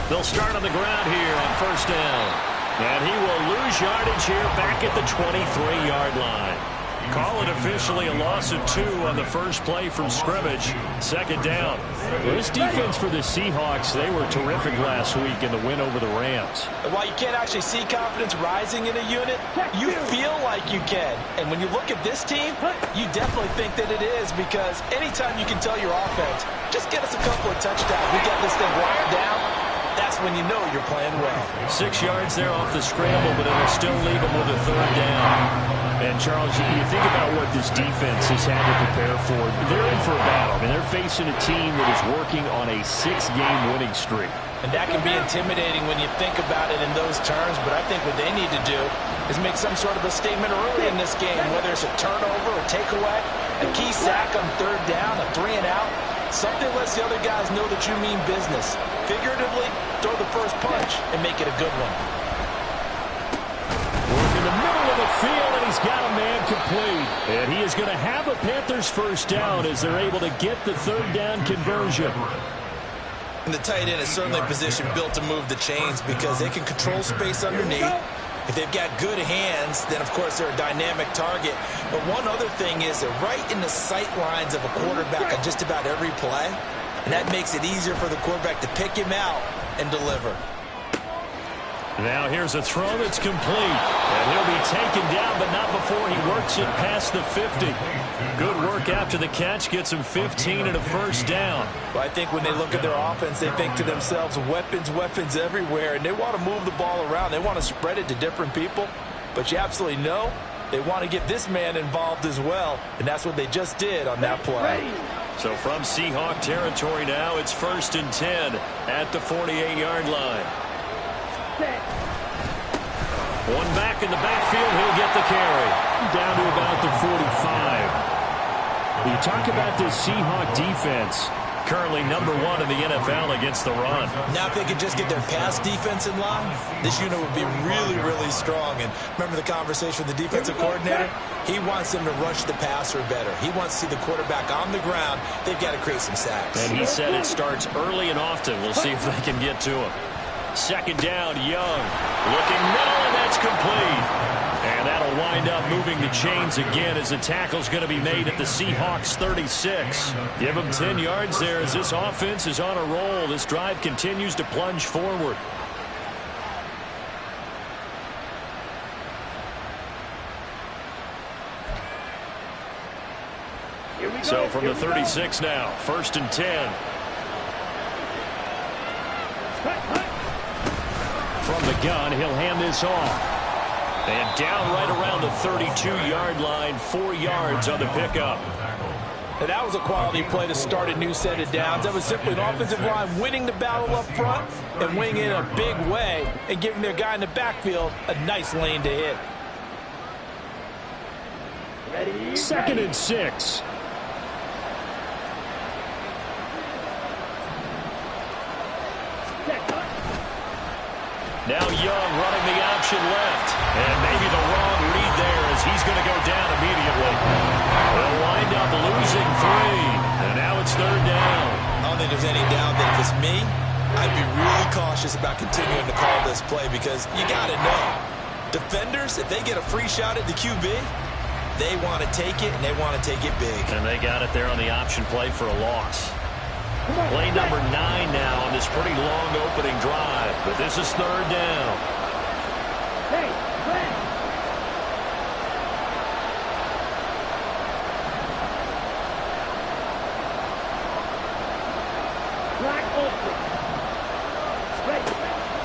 They'll start on the ground here on first down. And he will lose yardage here back at the 23-yard line. Call it officially a loss of 2 on the first play from scrimmage. Second down. Well, this defense for the Seahawks, they were terrific last week in the win over the Rams. And while you can't actually see confidence rising in a unit, you feel like you can. And when you look at this team, you definitely think that it is, because anytime you can tell your offense, just get us a couple of touchdowns, we got this thing locked down, that's when you know you're playing well. 6 yards there off the scramble, but it'll still leave them with a third down. And, Charles, you think about what this defense has had to prepare for. They're in for a battle. I mean, they're facing a team that is working on a 6-game winning streak. And that can be intimidating when you think about it in those terms, but I think what they need to do is make some sort of a statement early in this game, whether it's a turnover, a takeaway, a key sack on third down, a 3-and-out. Something lets the other guys know that you mean business. Figuratively, throw the first punch and make it a good one. In the middle of the field, and he's got a man complete. And he is going to have a Panthers first down as they're able to get the third down conversion. And the tight end is certainly a position built to move the chains because they can control space underneath. If they've got good hands, then, of course, they're a dynamic target. But one other thing is they're right in the sight lines of a quarterback on just about every play. And that makes it easier for the quarterback to pick him out and deliver. Now here's a throw that's complete. And he'll be taken down, but not before he works it past the 50. Good work after the catch. Gets him 15 and a first down. Well, I think when they look at their offense, they think to themselves, weapons, weapons everywhere. And they want to move the ball around. They want to spread it to different people. But you absolutely know they want to get this man involved as well. And that's what they just did on that play. So from Seahawk territory now, it's 1st and 10 at the 48-yard line. One back in the backfield, he'll get the carry. Down to about the 45. You talk about this Seahawk defense. Currently number 1 in the NFL against the run. Now if they could just get their pass defense in line, this unit would be really, really strong. And remember the conversation with the defensive coordinator? He wants them to rush the passer better. He wants to see the quarterback on the ground. They've got to create some sacks. And he said it starts early and often. We'll see if they can get to him. Second down, Young. Looking middle, and that's complete. And that'll wind up moving the chains again as the tackle's going to be made at the Seahawks 36. Give them 10 yards there as this offense is on a roll. This drive continues to plunge forward. So from the 36 now, 1st and 10. From the gun, he'll hand this off. And down right around the 32-yard line, 4 yards on the pickup. And that was a quality play to start a new set of downs. That was simply an offensive line winning the battle up front and winning in a big way and giving their guy in the backfield a nice lane to hit. 2nd and 6. Now Young running the option left. And maybe the wrong read there as he's going to go down immediately. They'll wind up losing 3. And now it's 3rd down. I don't think there's any doubt that if it's me, I'd be really cautious about continuing to call this play because you got to know. Defenders, if they get a free shot at the QB, they want to take it, and they want to take it big. And they got it there on the option play for a loss. Play number 9 now on this pretty long opening drive. But this is 3rd down.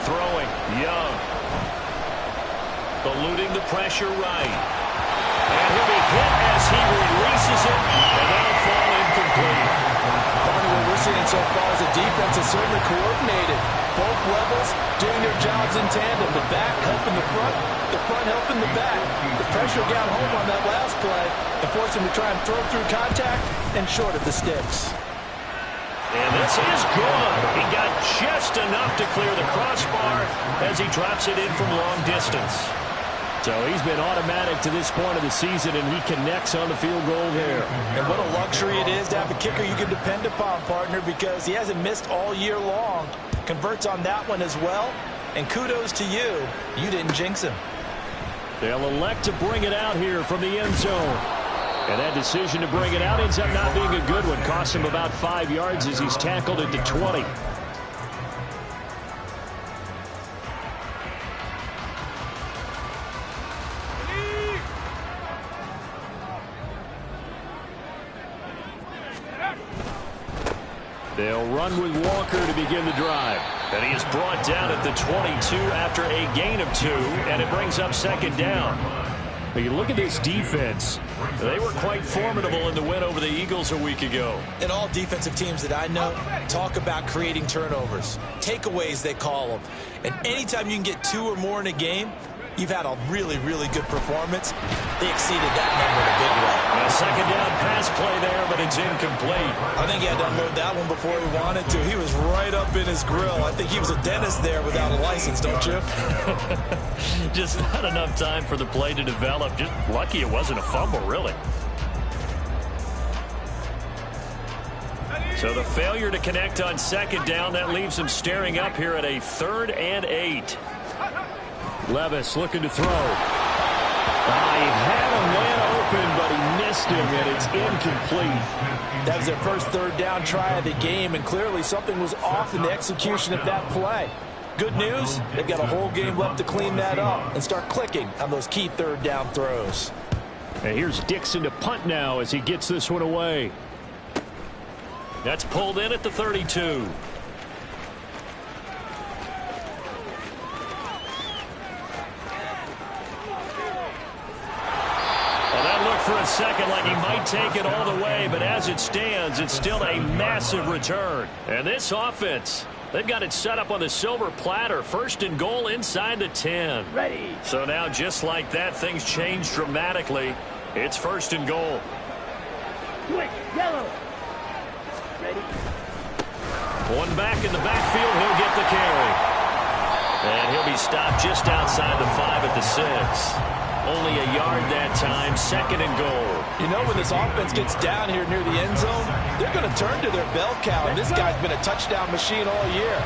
Throwing, Young. Eluding the pressure right. And he'll be hit as he releases it. And that'll fall incomplete. What we're seeing so far is the defense is certainly coordinated. Both levels doing their jobs in tandem. The back helping the front helping the back. The pressure got home on that last play and forced him to try and throw through contact and short of the sticks. And this is good. He got just enough to clear the crossbar as he drops it in from long distance. So he's been automatic to this point of the season, and he connects on the field goal there. And what a luxury it is to have a kicker you can depend upon, partner, because he hasn't missed all year long. Converts on that one as well. And kudos to you. You didn't jinx him. They'll elect to bring it out here from the end zone. And that decision to bring it out ends up not being a good one. Costs him about 5 yards as he's tackled at the 20. They'll run with Walker to begin the drive. And he is brought down at the 22 after a gain of 2, and it brings up second down. But you look at this defense. They were quite formidable in the win over the Eagles a week ago. And all defensive teams that I know talk about creating turnovers. Takeaways, they call them. And anytime you can get 2 or more in a game, you've had a really, really good performance. They exceeded that number in a big way. A second down pass play there, but it's incomplete. I think he had to unload that one before he wanted to. He was right up in his grill. I think he was a dentist there without a license, don't you? Just not enough time for the play to develop. Just lucky it wasn't a fumble, really. So the failure to connect on second down, that leaves him staring up here at a 3rd and 8. Levis looking to throw. He had a man open, but he missed him, and it's incomplete. That was their first 3rd down try of the game, and clearly something was off in the execution of that play. Good news, they've got a whole game left to clean that up and start clicking on those key 3rd down throws. And here's Dixon to punt now as he gets this one away. That's pulled in at the 32. For a second like he might take it all the way, but as it stands, it's still a massive return. And this offense, they've got it set up on the silver platter. 1st and goal inside the 10. Ready. So now, just like that, things change dramatically. It's 1st and goal. Quick, yellow. Ready. One back in the backfield, he'll get the carry. And he'll be stopped just outside the 5 at the 6. Only a yard that time, 2nd and goal. You know, when this offense gets down here near the end zone, they're going to turn to their bell cow. And this guy's been a touchdown machine all year.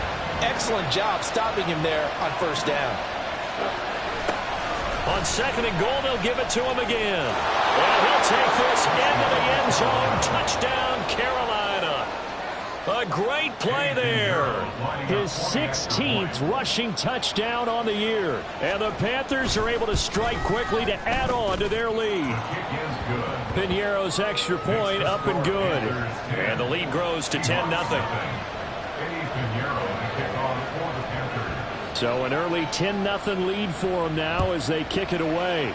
Excellent job stopping him there on 1st down. On 2nd and goal, they'll give it to him again. And he'll take this into the end zone. Touchdown, Carolina. A great play there. His 16th rushing touchdown on the year. And the Panthers are able to strike quickly to add on to their lead. Pinheiro's extra point up and good. And the lead grows to 10-0. So an early 10-0 lead for them now as they kick it away.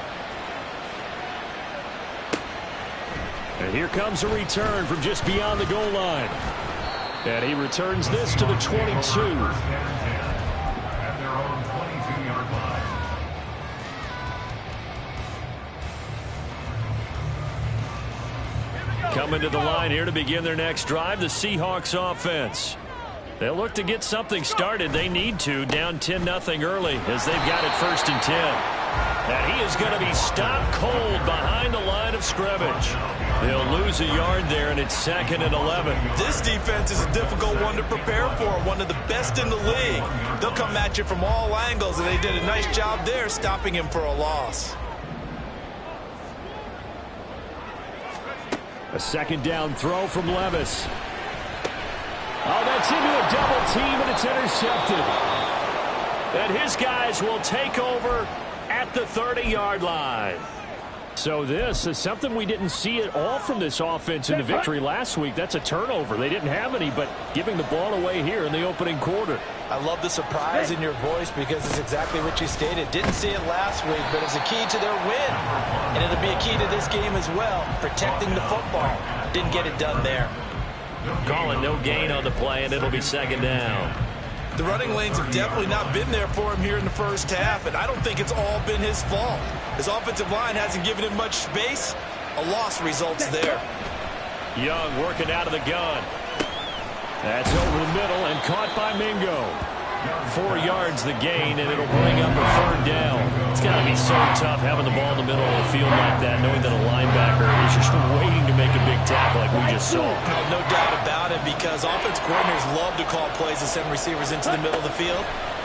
And here comes a return from just beyond the goal line. And he returns this to the 22. Coming to the line here to begin their next drive, the Seahawks offense. They'll look to get something started. They need to, down 10-0 early as they've got it 1st and 10. And he is going to be stopped cold behind the line of scrimmage. They'll lose a yard there, and it's 2nd and 11. This defense is a difficult one to prepare for, one of the best in the league. They'll come at you from all angles, and they did a nice job there stopping him for a loss. A 2nd down throw from Levis. Oh, that's into a double team, and it's intercepted. And his guys will take over at the 30-yard line. So this is something we didn't see at all from this offense in the victory last week. That's a turnover. They didn't have any, but giving the ball away here in the opening quarter. I love the surprise in your voice because it's exactly what you stated. Didn't see it last week, but it's a key to their win. And it'll be a key to this game as well, protecting the football. Didn't get it done there. Calling no gain on the play, and it'll be 2nd down. The running lanes have definitely not been there for him here in the first half, and I don't think it's all been his fault. His offensive line hasn't given him much space. A loss results there. Young working out of the gun. That's over the middle and caught by Mingo. 4 yards the gain, and it'll bring up a 3rd down. It's got to be so tough having the ball in the middle of the field like that, knowing that a linebacker is just waiting to make a big tackle like we just saw. No doubt about it, because offense coordinators love to call plays and send receivers into the middle of the field.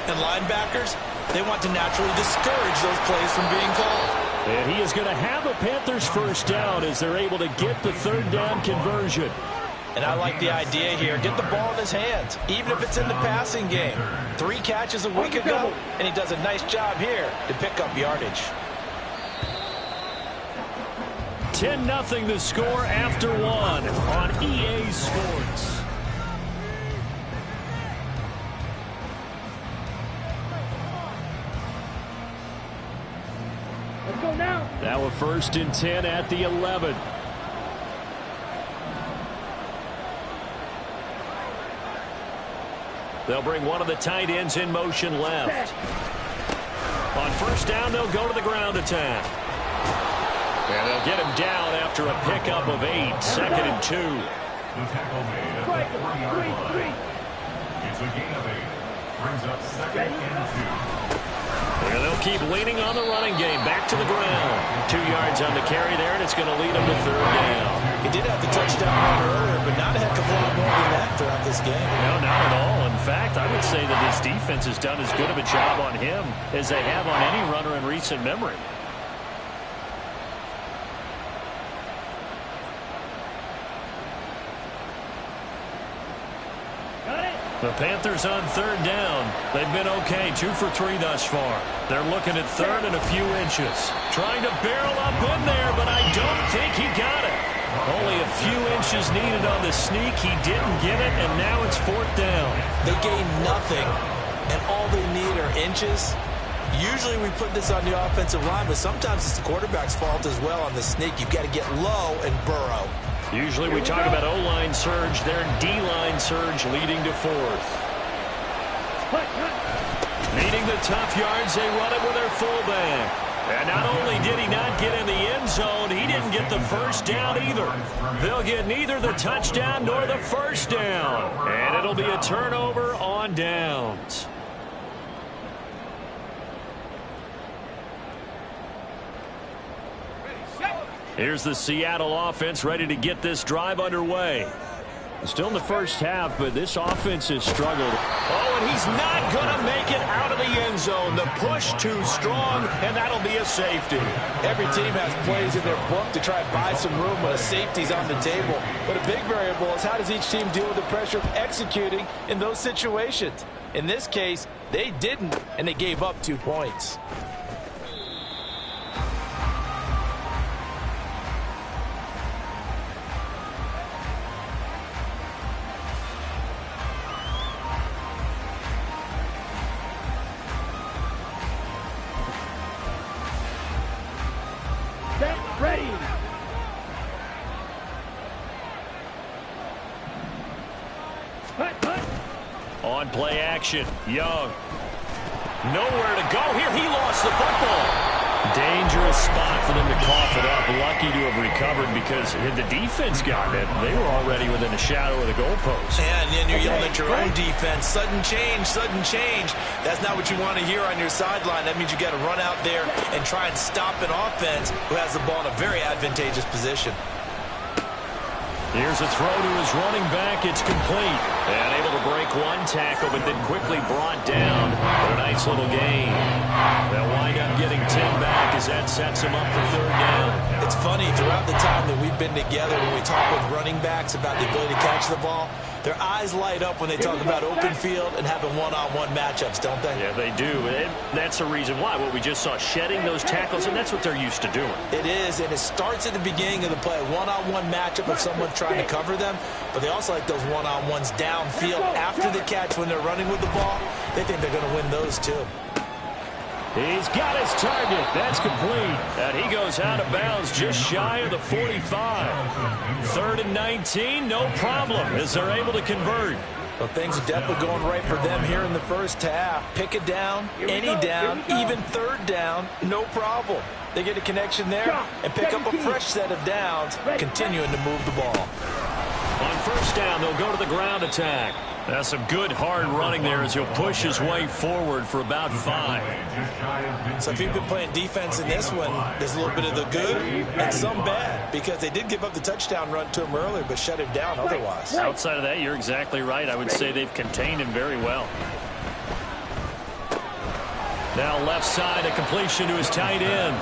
And linebackers, they want to naturally discourage those plays from being called. And he is going to have a Panthers 1st down as they're able to get the 3rd down conversion. And I like the idea here. Get the ball in his hands, even if it's in the passing game. 3 catches a week ago, and he does a nice job here to pick up yardage. 10-0 the score after 1 on EA Sports. Let's go now. Now a 1st and 10 at the 11. They'll bring one of the tight ends in motion left. On 1st down, they'll go to the ground attack. And they'll get him down after a pickup of 8, 2nd and 2. The tackle made at the 3-yard line. It's a gain of 8. Brings up 2nd and 2. And they'll keep leaning on the running game. Back to the ground. 2 yards on the carry there, and it's going to lead them to 3rd down. He did have the touchdown run earlier, but not a heck of a lot more than that throughout this game. No, not at all. In fact, I would say that his defense has done as good of a job on him as they have on any runner in recent memory. The Panthers on 3rd down. They've been okay, 2 for 3 thus far. They're looking at 3rd and a few inches. Trying to barrel up in there, but I don't think he got it. Only a few inches needed on the sneak. He didn't get it, and now it's 4th down. They gain nothing, and all they need are inches. Usually we put this on the offensive line, but sometimes it's the quarterback's fault as well on the sneak. You've got to get low and burrow. Usually we talk about O-line surge, their D-line surge leading to 4th. Needing the tough yards, they run it with their fullback. And not only did he not get in the end zone, he didn't get the 1st down either. They'll get neither the touchdown nor the 1st down. And it'll be a turnover on downs. Here's the Seattle offense ready to get this drive underway. Still in the 1st half, but this offense has struggled. Oh, and he's not going to make it out of the end zone. The push too strong, and that'll be a safety. Every team has plays in their book to try and buy some room when a safety's on the table. But a big variable is how does each team deal with the pressure of executing in those situations. In this case, they didn't, and they gave up 2 points. Ready. On play action, Young. Nowhere to go here. He lost the football. Dangerous spot for them to cough it up. Lucky to have recovered because had the defense gotten it, they were already within a shadow of the goalpost. And then you're yelling at your own defense. Sudden change, sudden change. That's not what you want to hear on your sideline. That means you got to run out there and try and stop an offense who has the ball in a very advantageous position. Here's a throw to his running back. It's complete. And able to break 1 tackle, but then quickly brought down for a nice little gain. They'll wind up getting 10 back as that sets him up for 3rd down. It's funny, throughout the time that we've been together, when we talk with running backs about the ability to catch the ball, their eyes light up when they talk about open field and having one-on-one matchups, don't they? Yeah, they do. And that's the reason why. What we just saw, shedding those tackles, and that's what they're used to doing. It is, and it starts at the beginning of the play. One-on-one matchup if someone's trying to cover them, but they also like those one-on-ones downfield after the catch when they're running with the ball. They think they're going to win those too. He's got his target. That's complete. And he goes out of bounds just shy of the 45. 3rd and 19, no problem as they're able to convert. Well, things are definitely going right for them here in the 1st half. Pick it down, any down, even 3rd down, no problem. They get a connection there and pick up a fresh set of downs, continuing to move the ball. On 1st down, they'll go to the ground attack. That's some good hard running there as he'll push his way forward for about 5. So if you've been playing defense in this one, there's a little bit of the good and some bad, because they did give up the touchdown run to him earlier but shut him down otherwise. Outside of that, you're exactly right. I would say they've contained him very well. Now left side, a completion to his tight end.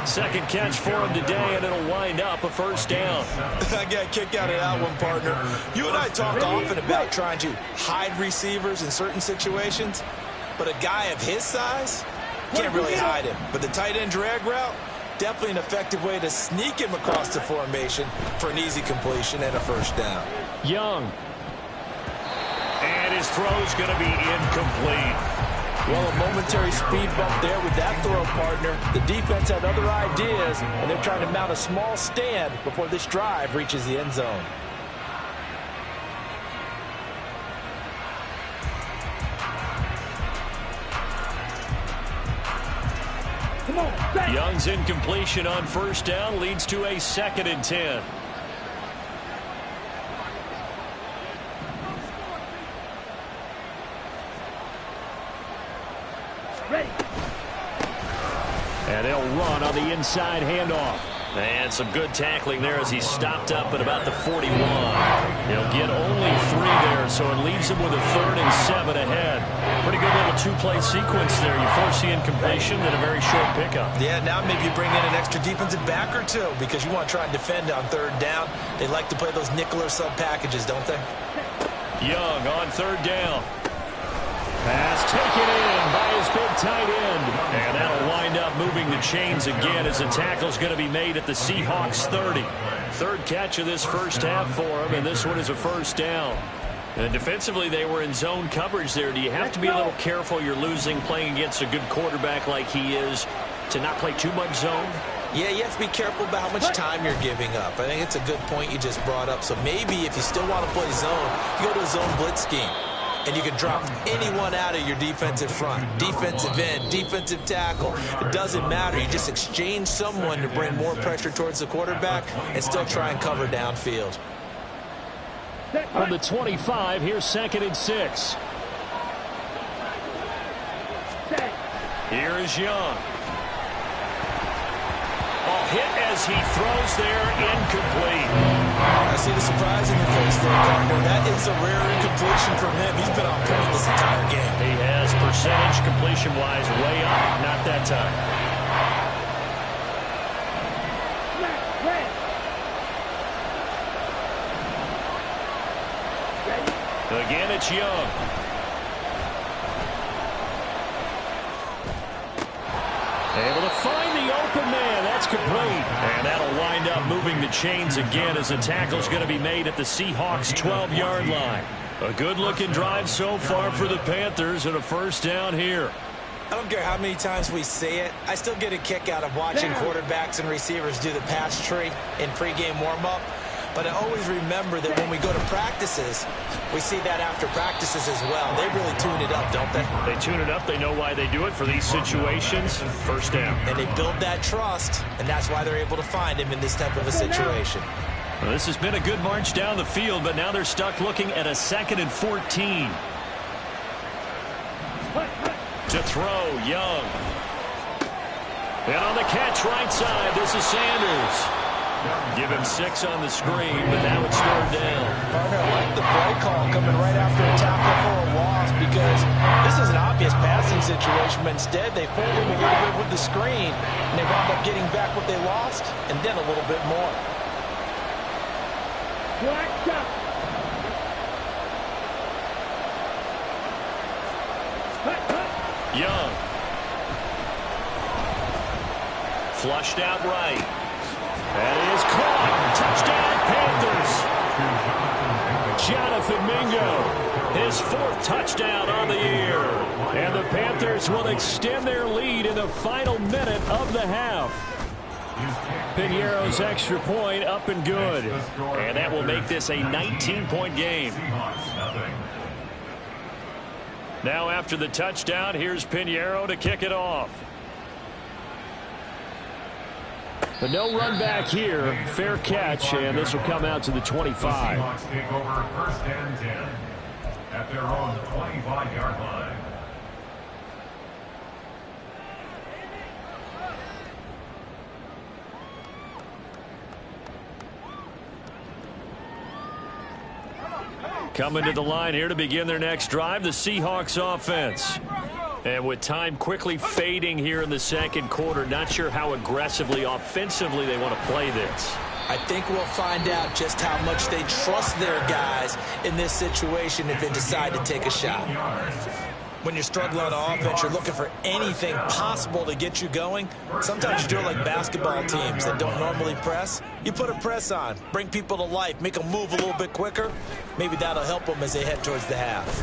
Second catch for him today, and it'll wind up a first down. I got a kick out of that one, partner. You and I talk often about trying to hide receivers in certain situations, but a guy of his size can't really hide him. But the tight end drag route, definitely an effective way to sneak him across the formation for an easy completion and a first down. Young. And his throw's going to be incomplete. Well, a momentary speed bump there with that throw, partner. The defense had other ideas, and they're trying to mount a small stand before this drive reaches the end zone. Come on, Young's incompletion on first down leads to a 2nd and 10. ready. And they'll run on the inside handoff. And some good tackling there as he stopped up at about the 41. He'll get only 3 there, so it leaves him with a 3rd and 7 ahead. Pretty good little 2-play sequence there. You force the incompletion, then a very short pickup. Yeah, now maybe you bring in an extra defensive back or 2 because you want to try and defend on 3rd down. They like to play those nickel or sub packages, don't they? Young on 3rd down. Pass taken in by his big tight end. And that'll wind up moving the chains again as the tackle's going to be made at the Seahawks 30. 3rd catch of this first half for him, and this one is a first down. And defensively, they were in zone coverage there. Do you have to be a little careful you're losing playing against a good quarterback like he is to not play too much zone? Yeah, you have to be careful about how much time you're giving up. I think it's a good point you just brought up. So maybe if you still want to play zone, you go to a zone blitz scheme. And you can drop anyone out of your defensive front. Defensive end, defensive tackle. It doesn't matter. You just exchange someone to bring more pressure towards the quarterback and still try and cover downfield. On the 25, here's 2nd and 6. Here is Young. Ball hit as he throws there, incomplete. I see the surprise in your face there, partner. That is a rare incompletion from him. He's been on point this entire game. He has percentage completion-wise way up. Not that time. Again, it's Young. Able to find the open man. That's complete. And that'll wind up moving the chains again as the tackle's going to be made at the Seahawks' 12-yard line. A good-looking drive so far for the Panthers and a first down here. I don't care how many times we say it. I still get a kick out of watching quarterbacks and receivers do the pass tree in pregame warm-up. But I always remember that when we go to practices, we see that after practices as well. They really tune it up, don't they? They tune it up. They know why they do it for these situations. First down. And they build that trust, and that's why they're able to find him in this type of a situation. Well, this has been a good march down the field, but now they're stuck looking at a 2nd and 14. To throw, Young. And on the catch right side, this is Sanders. Give him 6 on the screen, but now it's 3rd down. Partner, I like the play call coming right after a tackle for a loss because this is an obvious passing situation, but instead they fooled him a little bit with the screen, and they wound up getting back what they lost, and then a little bit more. Young. Flushed out right. That is caught. Touchdown, Panthers. Jonathan Mingo, his 4th touchdown on the year. And the Panthers will extend their lead in the final minute of the half. Piñeiro's extra point up and good. And that will make this a 19-point game. Now after the touchdown, here's Piñeiro to kick it off. But no run back here. Fair catch, and this will come out to the 25. their own 25-yard line. Coming to the line here to begin their next drive, the Seahawks offense. And with time quickly fading here in the second quarter, not sure how aggressively, offensively they want to play this. I think we'll find out just how much they trust their guys in this situation if they decide to take a shot. When you're struggling on offense, you're looking for anything possible to get you going. Sometimes you do it like basketball teams that don't normally press. You put a press on, bring people to life, make them move a little bit quicker. Maybe that'll help them as they head towards the half.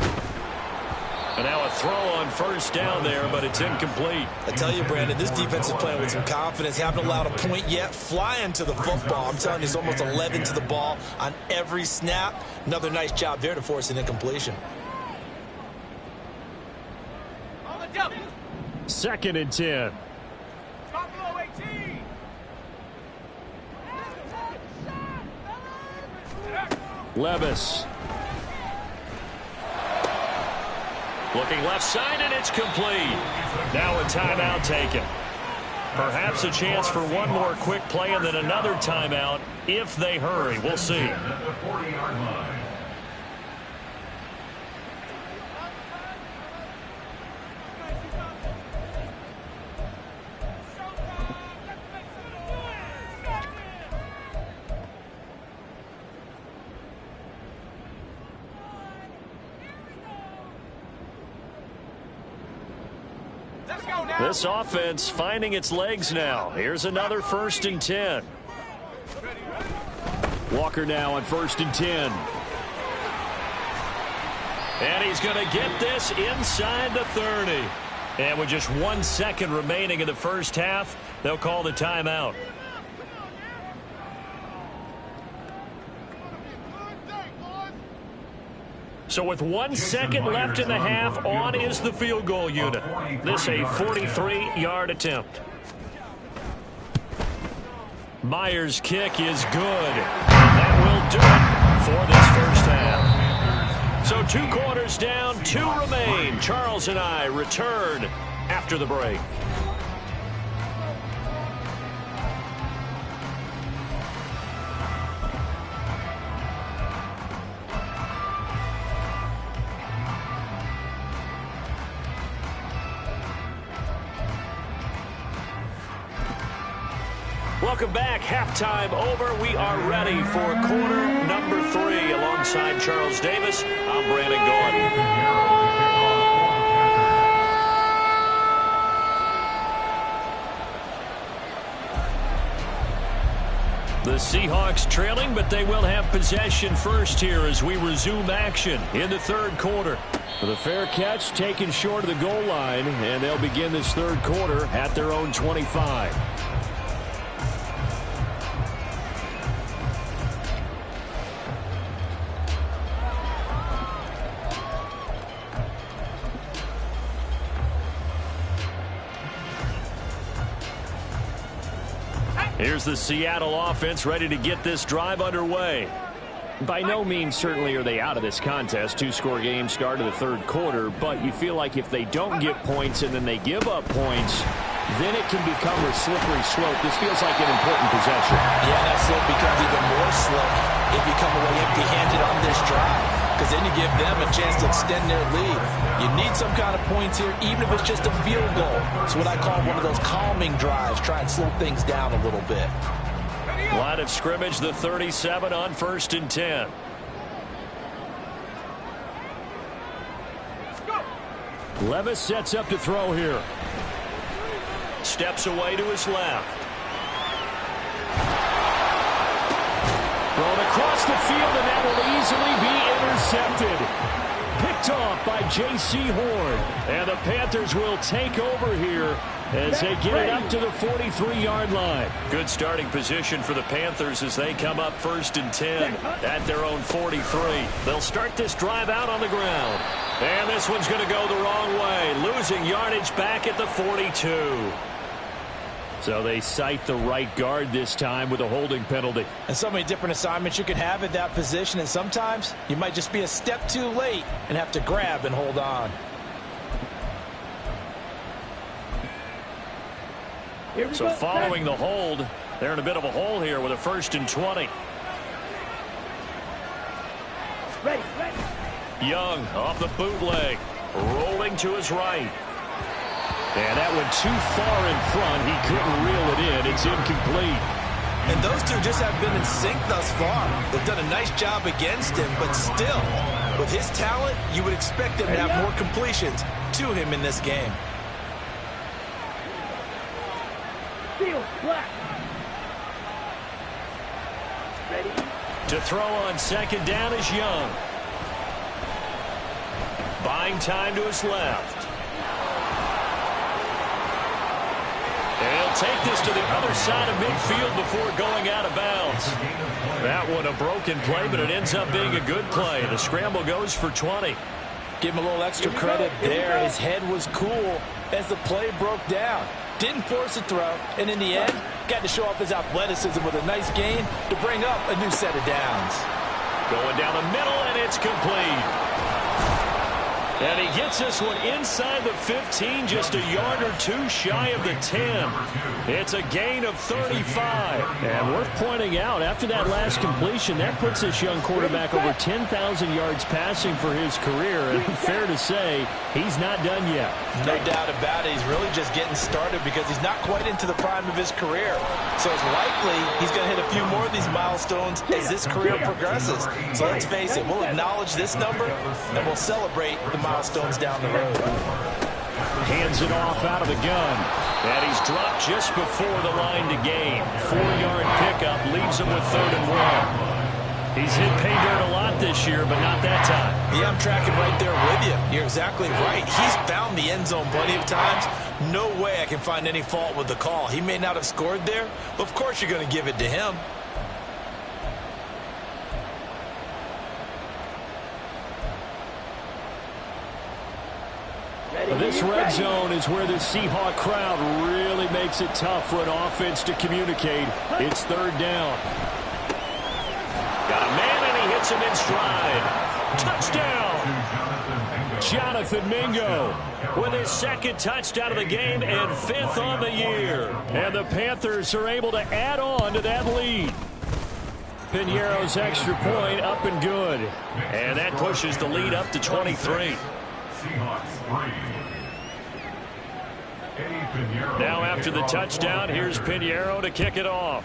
And now a throw on first down there, but it's incomplete. I tell you, Brandon, this defense is playing with some confidence. Haven't allowed a point yet. Flying to the football. I'm telling you, it's almost 11 to the ball on every snap. Another nice job there to force an incompletion. 2nd and 10. Levis. Looking left side, and it's complete. Now a timeout taken. Perhaps a chance for one more quick play and then another timeout if they hurry. We'll see. At the 40-yard line. This offense finding its legs now. Here's another 1st and 10. Walker now on 1st and 10. And he's going to get this inside the 30. And with just 1 second remaining in the first half, they'll call the timeout. So with 1 second left in the half, on is the field goal unit. This a 43-yard attempt. Myers' kick is good. That will do it for this first half. So 2 quarters down, 2 remain. Charles and I return after the break. Welcome back. Halftime over. We are ready for quarter number 3. Alongside Charles Davis, I'm Brandon Gordon. The Seahawks trailing, but they will have possession first here as we resume action in the third quarter. The fair catch taken short of the goal line, and they'll begin this third quarter at their own 25. Here's the Seattle offense ready to get this drive underway. By no means certainly are they out of this contest. 2-score game start of the third quarter, but you feel like if they don't get points and then they give up points, then it can become a slippery slope. This feels like an important possession. Yeah, that slope becomes even more slope if you come away empty-handed on this drive, because then you give them a chance to extend their lead. You need some kind of points here, even if it's just a field goal. It's what I call one of those calming drives. Try and slow things down a little bit. Line of scrimmage, the 37 on 1st and 10. Levis sets up to throw here. Steps away to his left. Thrown across the field, and that will easily be intercepted. Picked off by J.C. Horn. And the Panthers will take over here as they get it up to the 43-yard line. Good starting position for the Panthers as they come up 1st and 10 at their own 43. They'll start this drive out on the ground. And this one's going to go the wrong way, losing yardage back at the 42. So they cite the right guard this time with a holding penalty. And so many different assignments you can have at that position, and sometimes you might just be a step too late and have to grab and hold on. So following the hold, they're in a bit of a hole here with a 1st and 20. Ready, ready. Young off the bootleg, rolling to his right. And that went too far in front. He couldn't reel it in. It's incomplete. And those two just have been in sync thus far. They've done a nice job against him, but still, with his talent, you would expect him to have more completions to him in this game. Field, black. Ready. To throw on 2nd down is Young. Buying time to his left. And he'll take this to the other side of midfield before going out of bounds. That one a broken play, but it ends up being a good play. The scramble goes for 20. Give him a little extra credit there. His head was cool as the play broke down. Didn't force a throw, and in the end, got to show off his athleticism with a nice gain to bring up a new set of downs. Going down the middle, and it's complete. And he gets this one inside the 15, just a yard or two shy of the 10. It's a gain of 35. And worth pointing out, after that last completion, that puts this young quarterback over 10,000 yards passing for his career. And fair to say, he's not done yet. No doubt about it. He's really just getting started because he's not quite into the prime of his career. So it's likely he's going to hit a few more of these milestones as this career progresses. So let's face it, we'll acknowledge this number and we'll celebrate the milestones down the road. Hands it off out of the gun. And he's dropped just before the line to gain. 4-yard pickup leaves him with 3rd and 1. He's hit pay dirt a lot this year, but not that time. Yeah, I'm tracking right there with you. You're exactly right. He's found the end zone plenty of times. No way I can find any fault with the call. He may not have scored there, but of course you're going to give it to him. This red zone is where the Seahawk crowd really makes it tough for an offense to communicate. It's 3rd down. Got a man, and he hits him in stride. Touchdown! Jonathan Mingo with his 2nd touchdown of the game and 5th on the year. And the Panthers are able to add on to that lead. Piñeiro's extra point up and good. And that pushes the lead up to 23. Seahawks 3. Now after the touchdown, here's Piñeiro to kick it off.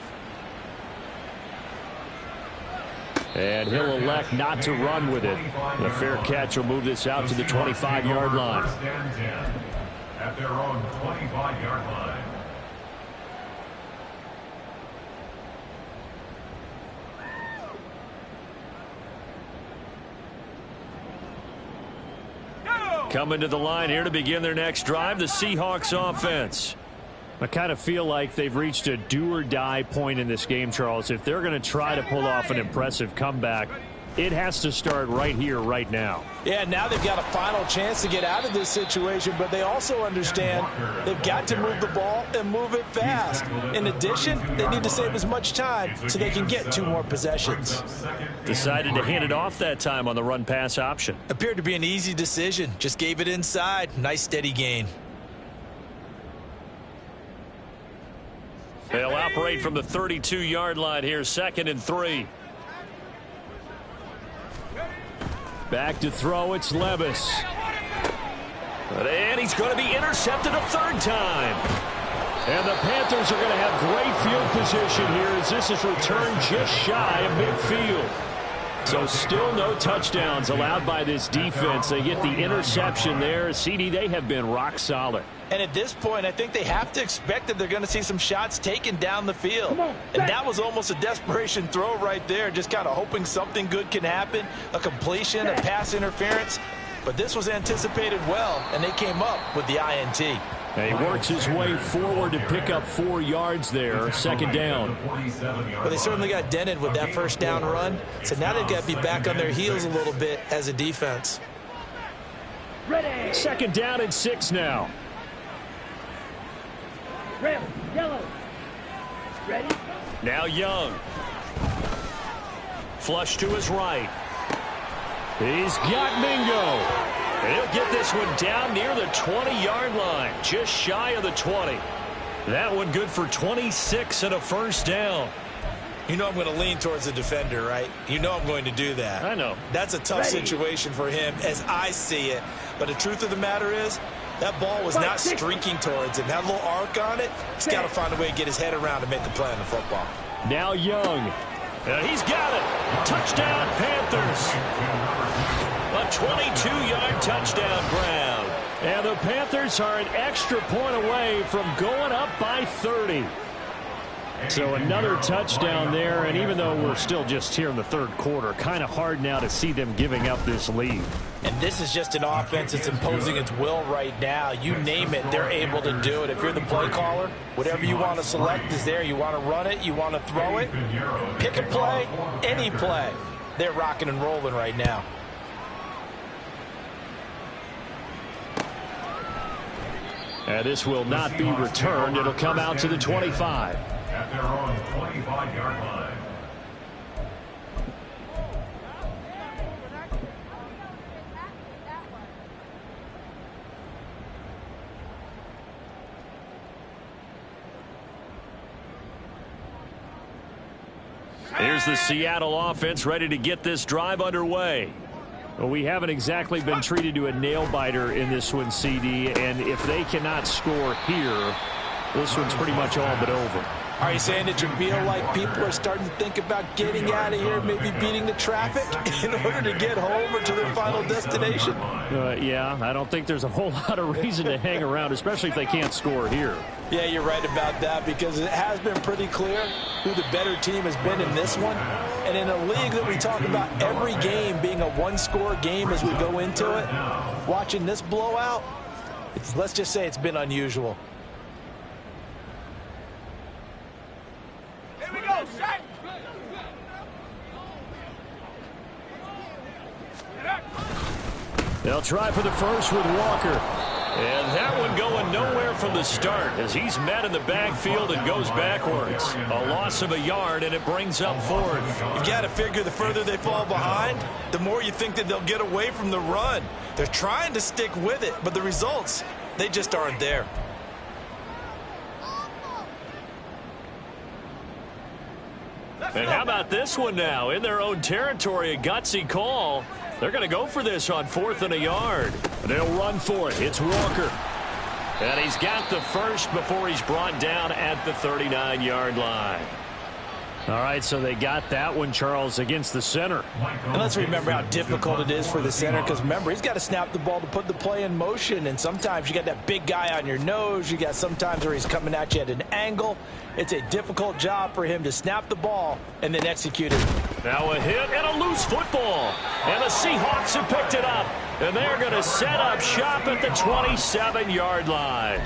And he'll elect not to run with it. The fair catch will move this out to the 25-yard line. At their own 25-yard line. Coming to the line here to begin their next drive, the Seahawks offense. I kind of feel like they've reached a do-or-die point in this game, Charles. If they're going to try to pull off an impressive comeback, it has to start right here, right now. Yeah, now they've got a final chance to get out of this situation, but they also understand they've got to move the ball and move it fast. In addition, they need to save as much time so they can get 2 more possessions. Decided to hand it off that time on the run-pass option. Appeared to be an easy decision. Just gave it inside. Nice steady gain. They'll operate from the 32-yard line here, 2nd and 3. Back to throw, it's Levis. And he's going to be intercepted a 3rd time. And the Panthers are going to have great field position here as this is returned just shy of midfield. So still no touchdowns allowed by this defense. They get the interception there. CD, they have been rock solid. And at this point, I think they have to expect that they're going to see some shots taken down the field. And that was almost a desperation throw right there, just kind of hoping something good can happen, a completion, a pass interference. But this was anticipated well, and they came up with the INT. And he works his way forward to pick up 4 yards there, 2nd down. Well, they certainly got dented with that 1st down run, so now they've got to be back on their heels a little bit as a defense. Ready. 2nd down and 6 now. Ram, Yellow. Ready? Now Young. Flush to his right. He's got Mingo. And he'll get this one down near the 20-yard line, just shy of the 20. That one good for 26 and a first down. You know I'm going to lean towards the defender, right? You know I'm going to do that. I know. That's a tough situation for him as I see it. But the truth of the matter is, that ball was not streaking towards him. That little arc on it, he's got to find a way to get his head around to make the play on the football. Now Young. And he's got it. Touchdown, Panthers. A 22-yard touchdown ground. And the Panthers are an extra point away from going up by 30. So another touchdown there, and even though we're still just here in the third quarter, kind of hard now to see them giving up this lead. And this is just an offense that's imposing its will right now. You name it, they're able to do it. If you're the play caller, whatever you want to select is there. You want to run it, you want to throw it, pick a play, any play. They're rocking and rolling right now. And this will not be returned. It'll come out to the 25. At their own 25-yard line. Here's the Seattle offense ready to get this drive underway. Well, we haven't exactly been treated to a nail-biter in this one, CD, and if they cannot score here, this one's pretty much all but over. Are you saying that you feel like people are starting to think about getting out of here, maybe beating the traffic in order to get home or to their final destination? Yeah, I don't think there's a whole lot of reason to hang around, especially if they can't score here. Yeah, you're right about that, because it has been pretty clear who the better team has been in this one. And in a league that we talk about every game being a one-score game as we go into it, watching this blowout, let's just say it's been unusual. Here we go, set. They'll try for the first with Walker. And that one going nowhere from the start as he's met in the backfield and goes backwards. A loss of a yard, and it brings up fourth. You've got to figure the further they fall behind, the more you think that they'll get away from the run. They're trying to stick with it, but the results, they just aren't there. And how about this one now? In their own territory, a gutsy call. They're going to go for this on 4th and a yard. They'll run for it. It's Walker. And he's got the first before he's brought down at the 39-yard line. All right, so they got that one, Charles, against the center. And let's remember how difficult it is for the center, because remember, he's got to snap the ball to put the play in motion, and sometimes you got that big guy on your nose. You got sometimes where he's coming at you at an angle. It's a difficult job for him to snap the ball and then execute it. Now a hit and a loose football. And the Seahawks have picked it up, and they're going to set up shop at the 27-yard line.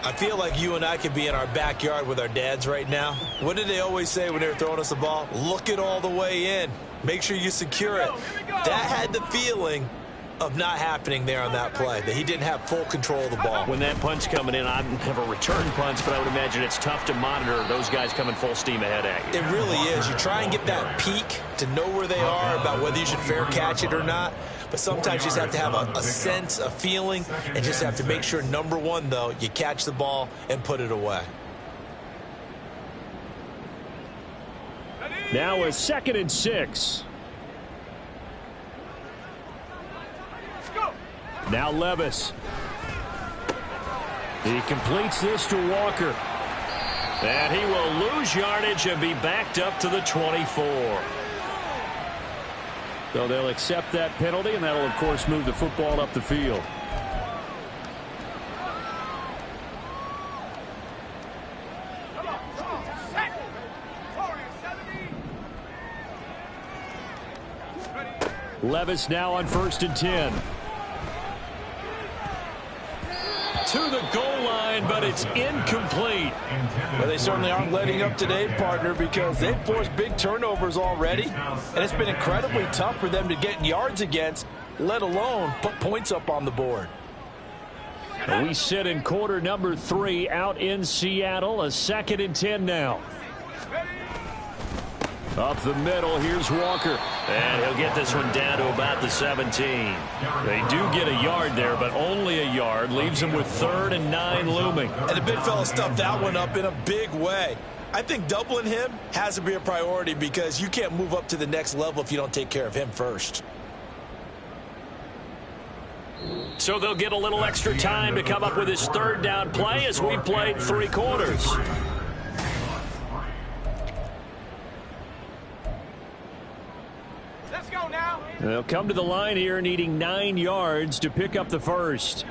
I feel like you and I could be in our backyard with our dads right now. What did they always say when they were throwing us the ball? Look it all the way in. Make sure you secure it. That had the feeling of not happening there on that play, that he didn't have full control of the ball. When that punch coming in, I've never returned punch, but I would imagine it's tough to monitor those guys coming full steam ahead at you. It really is. You try and get that peek to know where they are, about whether you should fair catch it or not. But sometimes you just have to have a sense, a feeling, and just have to make sure, number one, though, you catch the ball and put it away. Now a 2nd and 6. Now Levis. He completes this to Walker. And he will lose yardage and be backed up to the 24. So they'll accept that penalty, and that'll, of course, move the football up the field. Levis now on 1st and 10. To the goal line, but it's incomplete. Well, they certainly aren't letting up today, partner, because they've forced big turnovers already, and it's been incredibly tough for them to get yards against, let alone put points up on the board. We sit in quarter number 3 out in Seattle. A 2nd and 10 now. Up the middle, here's Walker. And he'll get this one down to about the 17. They do get a yard there, but only a yard. Leaves them with 3rd and 9 looming. And the big fella stuffed that one up in a big way. I think doubling him has to be a priority because you can't move up to the next level if you don't take care of him first. So they'll get a little extra time to come up with his 3rd down play as we've played 3 quarters. Let's go now. They'll come to the line here needing 9 yards to pick up the first.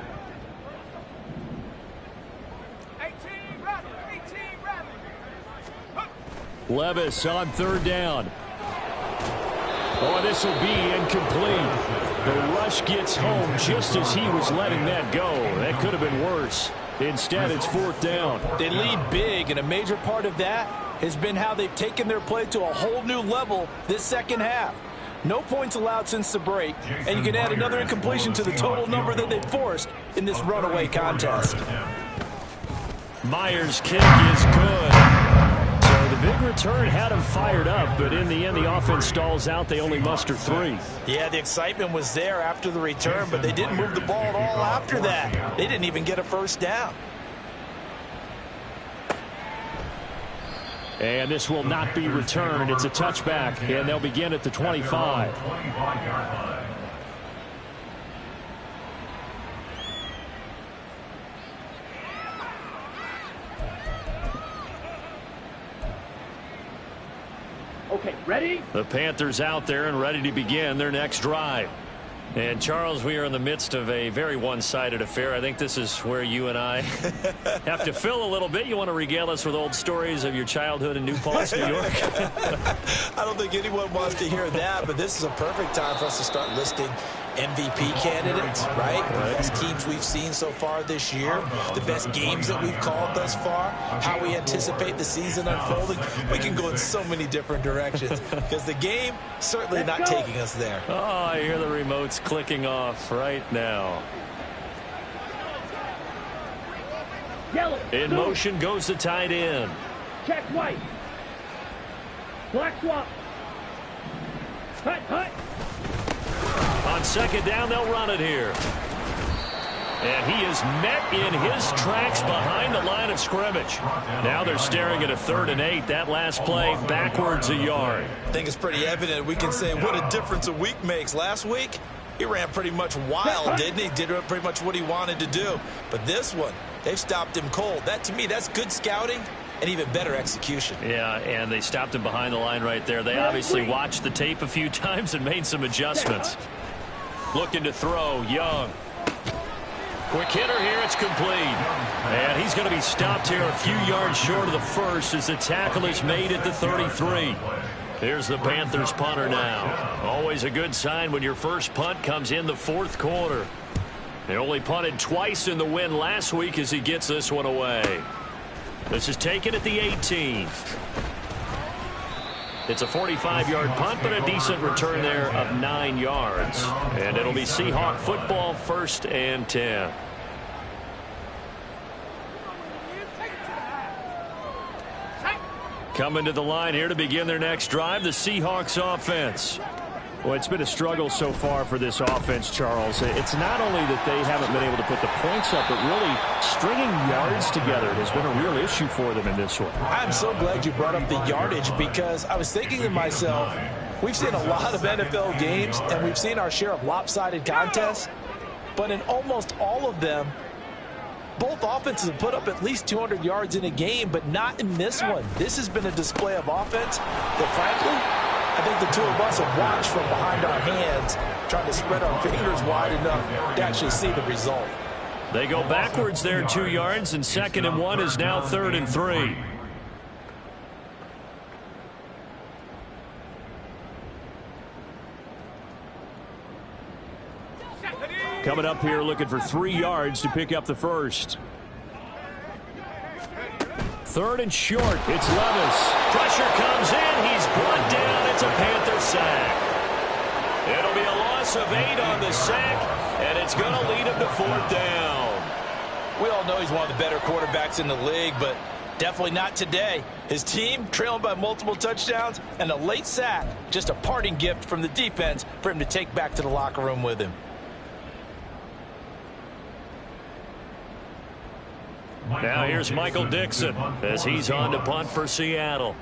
18 rapid. Levis on 3rd down. Oh, this will be incomplete. The rush gets home just as he was letting that go. That could have been worse. Instead, it's 4th down. They lead big, and a major part of that has been how they've taken their play to a whole new level this second half. No points allowed since the break, and you can add another incompletion to the total number that they forced in this runaway contest. Myers' kick is good. So the big return had him fired up, but in the end, the offense stalls out. They only muster 3. Yeah, the excitement was there after the return, but they didn't move the ball at all after that. They didn't even get a first down. And this will not be returned. It's a touchback, and they'll begin at the 25. Okay, ready? The Panthers out there and ready to begin their next drive. And, Charles, we are in the midst of a very one-sided affair. I think this is where you and I have to fill a little bit. You want to regale us with old stories of your childhood in New Paltz, New York? I don't think anyone wants to hear that, but this is a perfect time for us to start listing MVP candidates, right? The best teams we've seen so far this year, the best games that we've called thus far, how we anticipate the season unfolding. We can go in so many different directions because the game certainly not taking us there. Oh, I hear the remotes clicking off right now. Yellow. In blue. motion goes the tight end. Check white. Black swap. Hut. On 2nd down, they'll run it here. And he is met in his tracks behind the line of scrimmage. Now they're staring at a 3rd and 8. That last play backwards a yard. I think it's pretty evident. We can say what a difference a week makes. Last week, he ran pretty much wild, didn't he? Did pretty much what he wanted to do. But this one, they've stopped him cold. That, to me, that's good scouting and even better execution. Yeah, and they stopped him behind the line right there. They obviously watched the tape a few times and made some adjustments. Looking to throw, Young. Quick hitter here, it's complete. And he's going to be stopped here a few yards short of the first as the tackle is made at the 33. Here's the Panthers punter now. Always a good sign when your first punt comes in the 4th quarter. They only punted twice in the win last week as he gets this one away. This is taken at the 18. It's a 45-yard punt, but a decent return there of 9 yards. And it'll be Seahawk football, 1st and 10. Coming to the line here to begin their next drive, the Seahawks offense. Well, it's been a struggle so far for this offense, Charles. It's not only that they haven't been able to put the points up, but really stringing yards together has been a real issue for them in this one. I'm so glad you brought up the yardage because I was thinking to myself, we've seen a lot of NFL games and we've seen our share of lopsided contests, but in almost all of them, both offenses have put up at least 200 yards in a game, but not in this one. This has been a display of offense that, frankly, I think the two of us have watched from behind our hands, trying to spread our fingers wide enough to actually see the result. They go backwards there 2 yards, and 2nd and 1 is now 3rd and 3. Coming up here looking for 3 yards to pick up the first. 3rd and short. It's Levis. Pressure comes in. He's brought down. It's a Panther sack. It'll be a loss of 8 on the sack, and it's going to lead him to 4th down. We all know he's one of the better quarterbacks in the league, but definitely not today. His team trailing by multiple touchdowns and a late sack. Just a parting gift from the defense for him to take back to the locker room with him. Now here's Michael Dixon as he's on to punt for Seattle.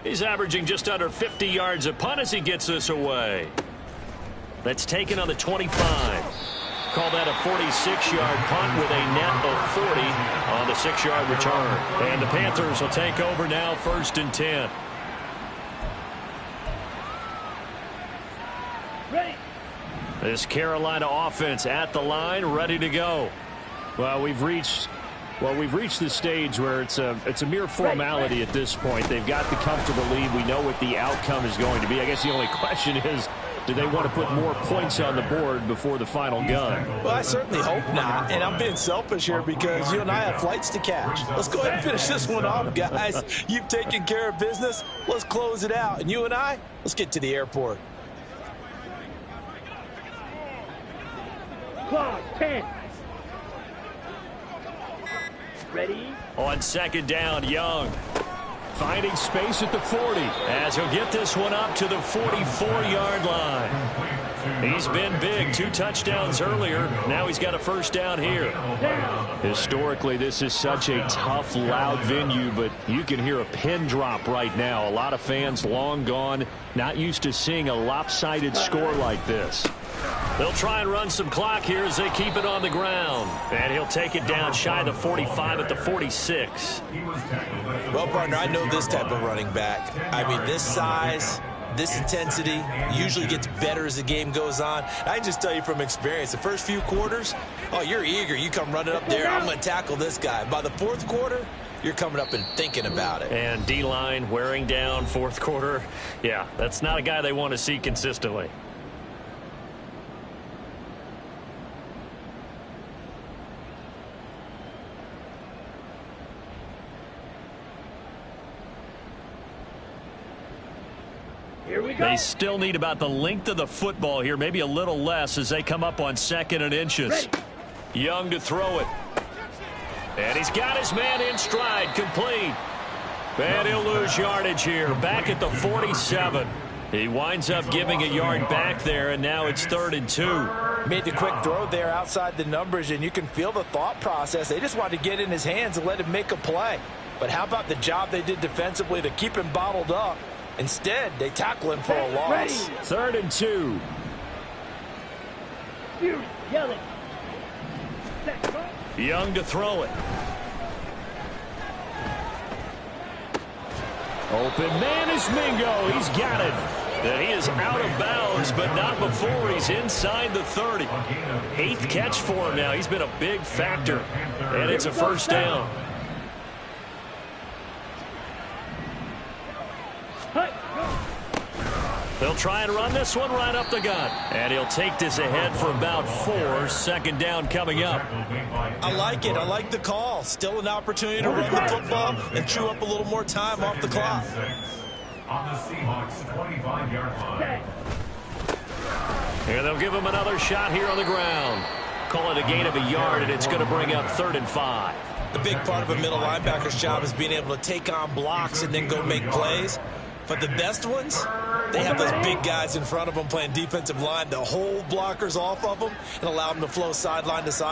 He's averaging just under 50 yards a punt as he gets this away. That's taken on the 25. Call that a 46-yard punt with a net of 40 on the 6-yard return. And the Panthers will take over now, 1st and 10. Ready. This Carolina offense at the line, ready to go. Well, we've reached the stage where it's a mere formality at this point. They've got the comfortable lead. We know what the outcome is going to be. I guess the only question is, do they want to put more points on the board before the final gun? Well, I certainly hope not, and I'm being selfish here because you and I have flights to catch. Let's go ahead and finish this one off, guys. You've taken care of business. Let's close it out, and you and I, let's get to the airport. Clock 10. Ready. On 2nd down, Young. Finding space at the 40 as he'll get this one up to the 44-yard line. He's been big. 2 touchdowns earlier. Now he's got a 1st down here. Historically, this is such a tough, loud venue, but you can hear a pin drop right now. A lot of fans long gone, not used to seeing a lopsided score like this. They'll try and run some clock here as they keep it on the ground. And he'll take it down shy of the 45 at the 46. Well, partner, I know this type of running back. I mean, this size, this intensity usually gets better as the game goes on. I can just tell you from experience, the first few quarters, oh, you're eager. You come running up there, I'm going to tackle this guy. By the 4th quarter, you're coming up and thinking about it. And D-line wearing down 4th quarter. Yeah, that's not a guy they want to see consistently. Here we go. They still need about the length of the football here, maybe a little less as they come up on 2nd and inches. Ready. Young to throw it. And he's got his man in stride, complete. And he'll lose yardage here, back at the 47. He winds up giving a yard back there, and now it's 3rd and 2. Made the quick throw there outside the numbers, and you can feel the thought process. They just wanted to get in his hands and let him make a play. But how about the job they did defensively to keep him bottled up? Instead, they tackle him for a loss. Ready. 3rd and 2. Fury. Yelling. Young to throw it. Open man is Mingo. He's got it. And he is out of bounds, but not before he's inside the 30. 8th catch for him now. He's been a big factor. And it's a 1st down. They'll try and run this one right up the gut. And he'll take this ahead for about 4. 2nd down coming up. I like it. I like the call. Still an opportunity to run the football and chew up a little more time off the clock. On the Seahawks 25-yard line. And they'll give him another shot here on the ground. Call it a gain of a yard, and it's going to bring up 3rd and 5. The big part of a middle linebacker's job is being able to take on blocks and then go make plays. But the best ones, they have those big guys in front of them playing defensive line to hold blockers off of them and allow them to flow sideline to sideline.